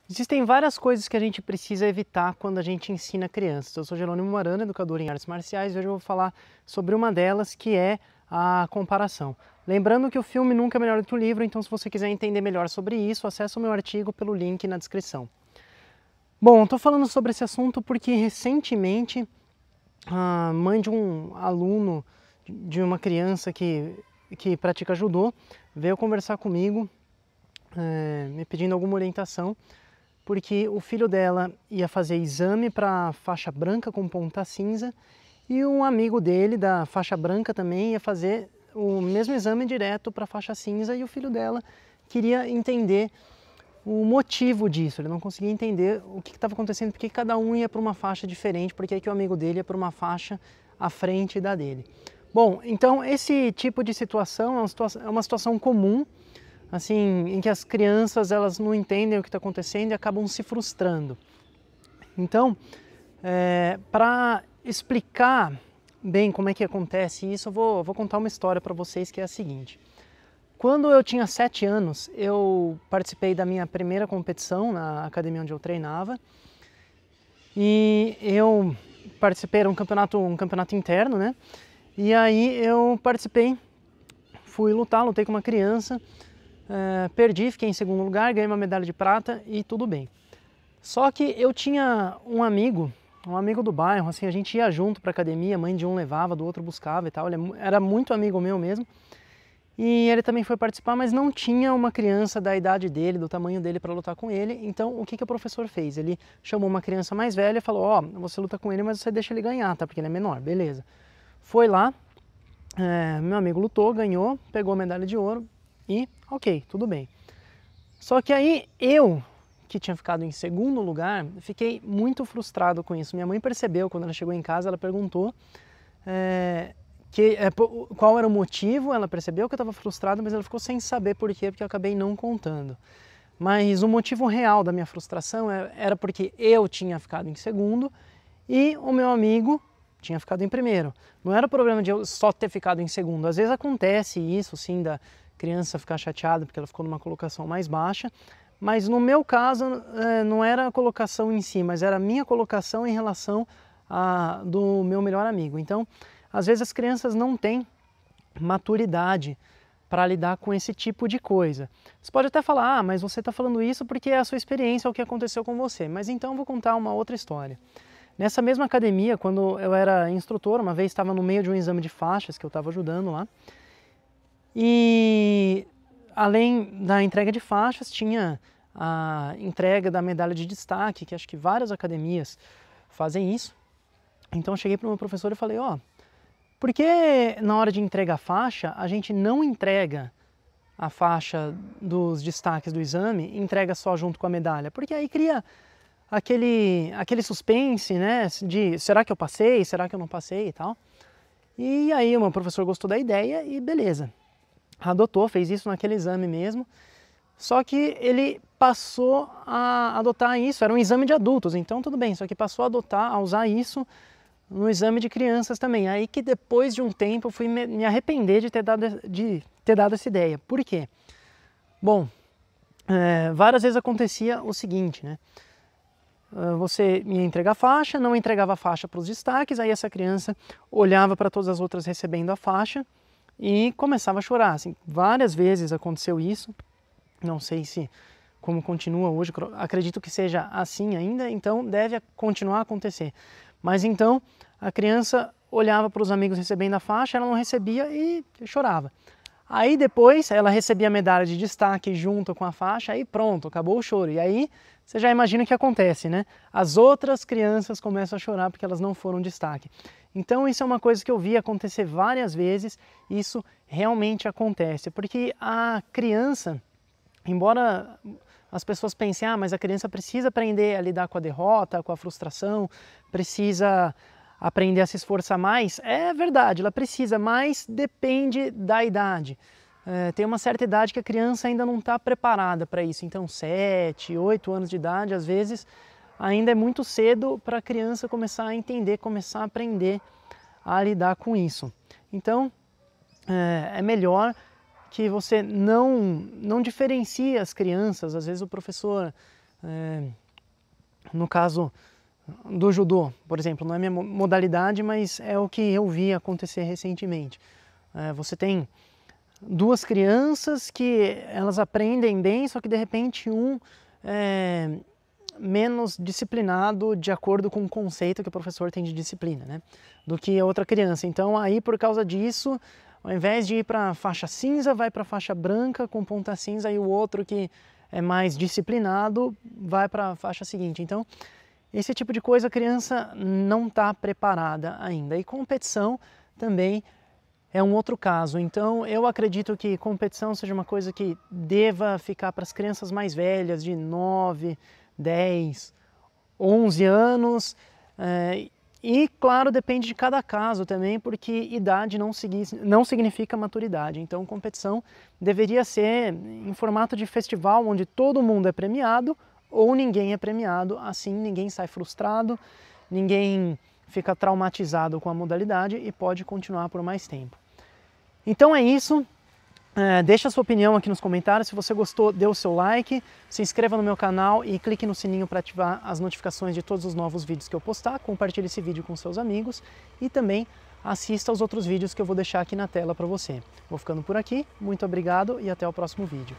Existem várias coisas que a gente precisa evitar quando a gente ensina crianças. Eu sou Jerônimo Marano, educador em artes marciais, e hoje eu vou falar sobre uma delas, que é a comparação. Lembrando que o filme nunca é melhor do que o livro, então se você quiser entender melhor sobre isso, acesse o meu artigo pelo link na descrição. Bom, estou falando sobre esse assunto porque recentemente a mãe de um aluno, de uma criança que pratica judô, veio conversar comigo, me pedindo alguma orientação, porque o filho dela ia fazer exame para faixa branca com ponta cinza e um amigo dele da faixa branca também ia fazer o mesmo exame direto para faixa cinza, e o filho dela queria entender o motivo disso. Ele não conseguia entender o que estava acontecendo, porque cada um ia para uma faixa diferente, porque que o amigo dele ia para uma faixa à frente da dele. Bom, então esse tipo de situação é uma situação comum, assim, em que as crianças elas não entendem o que está acontecendo e acabam se frustrando. Então, para explicar bem como é que acontece isso, eu vou contar uma história para vocês, que é a seguinte. Quando eu tinha 7 anos, eu participei da minha primeira competição na academia onde eu treinava, e eu participei, era um campeonato interno, né? E aí eu participei, lutei com uma criança, perdi, fiquei em segundo lugar, ganhei uma medalha de prata e tudo bem. Só que eu tinha um amigo do bairro, assim, a gente ia junto para academia, a mãe de um levava, do outro buscava e tal, ele era muito amigo meu mesmo. E ele também foi participar, mas não tinha uma criança da idade dele, do tamanho dele, para lutar com ele. Então, o que o professor fez? Ele chamou uma criança mais velha e falou: ó, você luta com ele, mas você deixa ele ganhar, tá? Porque ele é menor, beleza. Foi lá, meu amigo lutou, ganhou, pegou a medalha de ouro e ok, tudo bem. Só que aí eu, que tinha ficado em segundo lugar, fiquei muito frustrado com isso. Minha mãe percebeu quando ela chegou em casa, ela perguntou qual era o motivo. Ela percebeu que eu estava frustrado, mas ela ficou sem saber por quê, porque eu acabei não contando. Mas o motivo real da minha frustração era porque eu tinha ficado em segundo e o meu amigo tinha ficado em primeiro. Não era o problema de eu só ter ficado em segundo. Às vezes acontece isso, sim, da criança ficar chateada porque ela ficou numa colocação mais baixa, mas no meu caso não era a colocação em si, mas era a minha colocação em relação do meu melhor amigo. Então, às vezes as crianças não têm maturidade para lidar com esse tipo de coisa. Você pode até falar: ah, mas você está falando isso porque é a sua experiência, é o que aconteceu com você. Mas então eu vou contar uma outra história. Nessa mesma academia, quando eu era instrutor, uma vez estava no meio de um exame de faixas que eu estava ajudando lá, e além da entrega de faixas, tinha a entrega da medalha de destaque, que acho que várias academias fazem isso. Então eu cheguei para o meu professor e falei: ó, por que na hora de entregar a faixa, a gente não entrega a faixa dos destaques do exame e entrega só junto com a medalha? Porque aí cria aquele suspense, né, de será que eu passei, será que eu não passei e tal. E aí o meu professor gostou da ideia e beleza, adotou, fez isso naquele exame mesmo. Só que ele passou a adotar isso, era um exame de adultos, então tudo bem, só que passou a usar isso no exame de crianças também. Aí que depois de um tempo eu fui me arrepender de ter dado essa ideia. Por quê? Bom, várias vezes acontecia o seguinte, né? Você ia entregar a faixa, não entregava a faixa para os destaques, aí essa criança olhava para todas as outras recebendo a faixa e começava a chorar. Assim, várias vezes aconteceu isso, não sei se como continua hoje, acredito que seja assim ainda, então deve continuar a acontecer. Mas então a criança olhava para os amigos recebendo a faixa, ela não recebia e chorava. Aí depois ela recebia a medalha de destaque junto com a faixa, aí pronto, acabou o choro. E aí você já imagina o que acontece, né? As outras crianças começam a chorar porque elas não foram destaque. Então isso é uma coisa que eu vi acontecer várias vezes, isso realmente acontece. Porque a criança, embora as pessoas pensem: ah, mas a criança precisa aprender a lidar com a derrota, com a frustração, precisa aprender a se esforçar mais. É verdade, ela precisa, mas depende da idade. Tem uma certa idade que a criança ainda não está preparada para isso. Então 7, 8 anos de idade, às vezes, ainda é muito cedo para a criança começar a entender, começar a aprender a lidar com isso. Então é melhor que você não diferencie as crianças. Às vezes o professor No caso do judô, por exemplo, não é minha modalidade, mas é o que eu vi acontecer recentemente. Você tem duas crianças que elas aprendem bem, só que de repente um é menos disciplinado de acordo com o conceito que o professor tem de disciplina, né, do que a outra criança. Então aí por causa disso, ao invés de ir para a faixa cinza, vai para a faixa branca com ponta cinza, e o outro que é mais disciplinado vai para a faixa seguinte. Então esse tipo de coisa a criança não está preparada ainda. E competição também é um outro caso. Então eu acredito que competição seja uma coisa que deva ficar para as crianças mais velhas, de 9, 10, 11 anos. E claro, depende de cada caso também, porque idade não significa maturidade. Então competição deveria ser em formato de festival, onde todo mundo é premiado ou ninguém é premiado. Assim ninguém sai frustrado, ninguém fica traumatizado com a modalidade e pode continuar por mais tempo. Então é isso. Deixa a sua opinião aqui nos comentários. Se você gostou, dê o seu like, se inscreva no meu canal e clique no sininho para ativar as notificações de todos os novos vídeos que eu postar. Compartilhe esse vídeo com seus amigos e também assista aos outros vídeos que eu vou deixar aqui na tela para você. Vou ficando por aqui, muito obrigado e até o próximo vídeo.